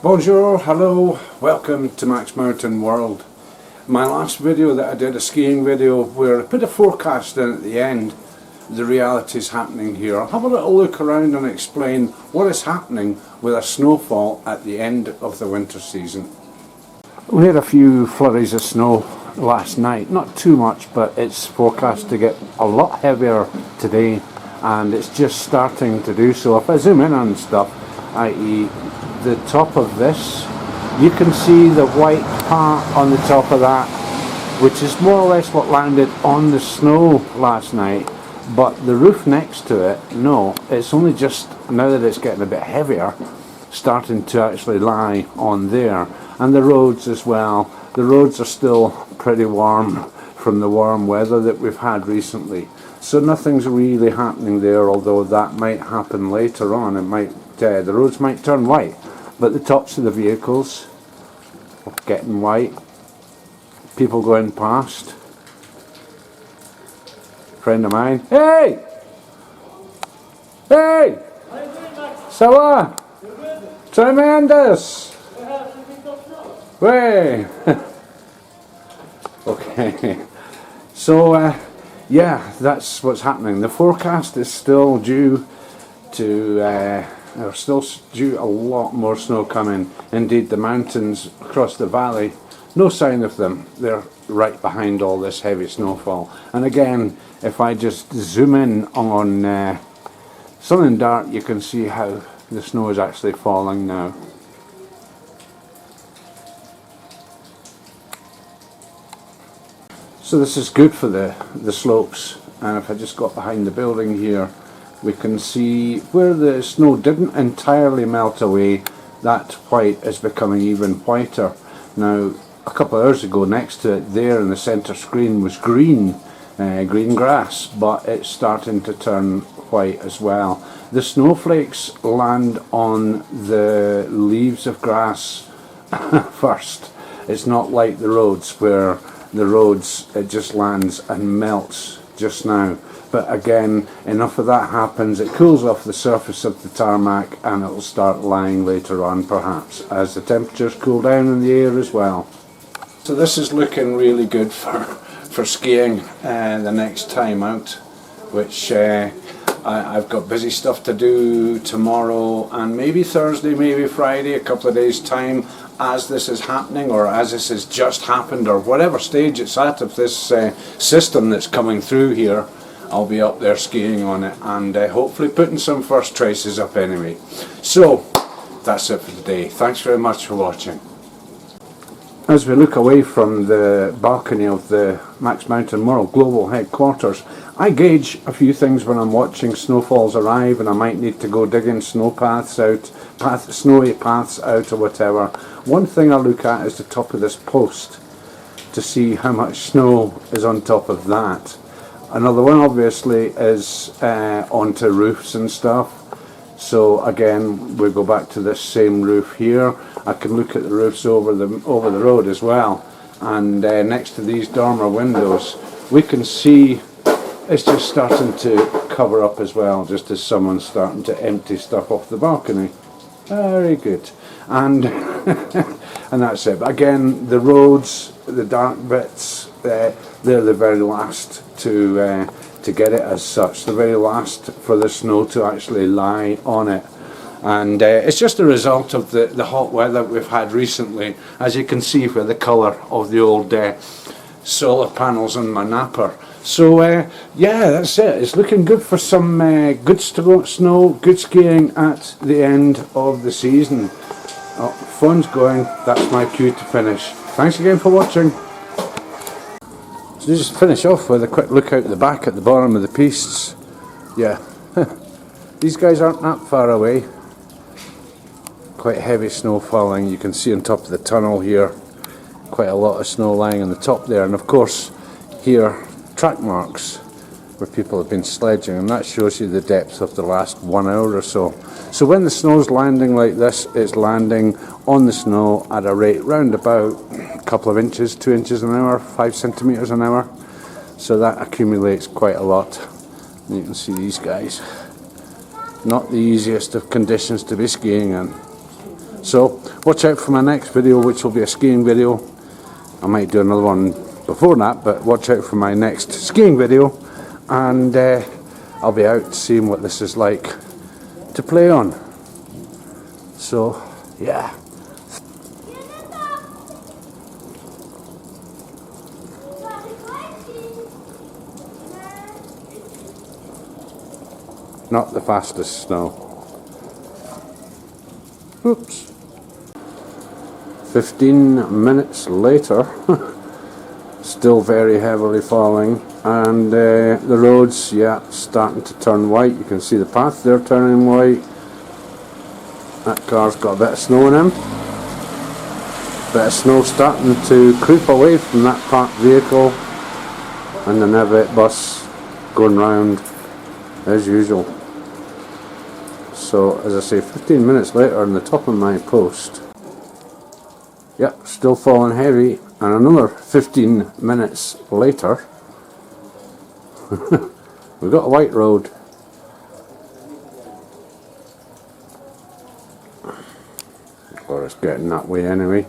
Bonjour, hello, welcome to MaxMountainWorld. My last video that I did, a skiing video, where I put a forecast in at the end, the reality is happening here. I'll have a little look around and explain what is happening with a snowfall at the end of the winter season. We had a few flurries of snow last night, not too much, but it's forecast to get a lot heavier today, and it's just starting to do so. If I zoom in on stuff, i.e. the top of this, you can see the white part on the top of that, which is more or less what landed on the snow last night, but the roof next to it, no, it's only just now that it's getting a bit heavier, starting to actually lie on there. And the roads as well, the roads are still pretty warm from the warm weather that we've had recently, so nothing's really happening there, although that might happen later on. It might, the roads might turn white, but the tops of the vehicles are getting white. People going past. Friend of mine. Hey! Hey! Ça va? Tremendous! Way! Okay. So, yeah, that's what's happening. The forecast is still due to, there's still due a lot more snow coming. Indeed, the mountains across the valley, no sign of them. They're right behind all this heavy snowfall. And again, if I just zoom in on Southern Dart, you can see how the snow is actually falling now. So this is good for the slopes, and if I just got behind the building here, we can see where the snow didn't entirely melt away, that white is becoming even whiter. Now, a couple of hours ago, next to it there in the centre screen was green grass, but it's starting to turn white as well. The snowflakes land on the leaves of grass first. It's not like the roads, where the roads, it just lands and melts just now. But again, enough of that happens, it cools off the surface of the tarmac, and it'll start lying later on, perhaps, as the temperatures cool down in the air as well. So this is looking really good for skiing the next time out, which I've got busy stuff to do tomorrow and maybe Thursday, maybe Friday, a couple of days time, as this is happening, or as this has just happened, or whatever stage it's at of this system that's coming through here. I'll be up there skiing on it, and hopefully putting some first traces up anyway. So that's it for today. Thanks very much for watching. As we look away from the balcony of the MaxMountainWorld global headquarters, I gauge a few things when I'm watching snowfalls arrive, and I might need to go digging snow paths out, snowy paths out or whatever. One thing I look at is the top of this post to see how much snow is on top of that. Another one obviously is onto roofs and stuff. So again, we go back to this same roof here. I can look at the roofs over the road as well, and next to these dormer windows we can see it's just starting to cover up as well, just as someone's starting to empty stuff off the balcony. Very good. And and that's it. But again, the roads, the dark bits, they're the very last to get it as such, the very last for the snow to actually lie on it. And it's just a result of the hot weather we've had recently, as you can see for the colour of the old solar panels on my napper. So yeah, that's it. It's looking good for some good snow, good skiing at the end of the season. Oh, phone's going, that's my cue to finish. Thanks again for watching. So just finish off with a quick look out the back at the bottom of the pistes. Yeah, these guys aren't that far away. Quite heavy snow falling. You can see on top of the tunnel here quite a lot of snow lying on the top there, and of course here track marks where people have been sledging, and that shows you the depth of the last 1 hour or so. So when the snow's landing like this, it's landing on the snow at a rate round about a couple of inches, 2 inches an hour, 5 centimeters an hour. So that accumulates quite a lot. And you can see these guys. Not the easiest of conditions to be skiing in. So watch out for my next video, which will be a skiing video. I might do another one before that, but watch out for my next skiing video, and I'll be out seeing what this is like to play on. So yeah. Not the fastest snow. Oops. 15 minutes later, still very heavily falling, and the roads, yeah, starting to turn white. You can see the path there turning white. That car's got a bit of snow in him. Bit of snow starting to creep away from that parked vehicle, and the Nevet bus going round as usual. So as I say, 15 minutes later on the top of my post, yep, still falling heavy, and another 15 minutes later we've got a white road. Or it's getting that way anyway.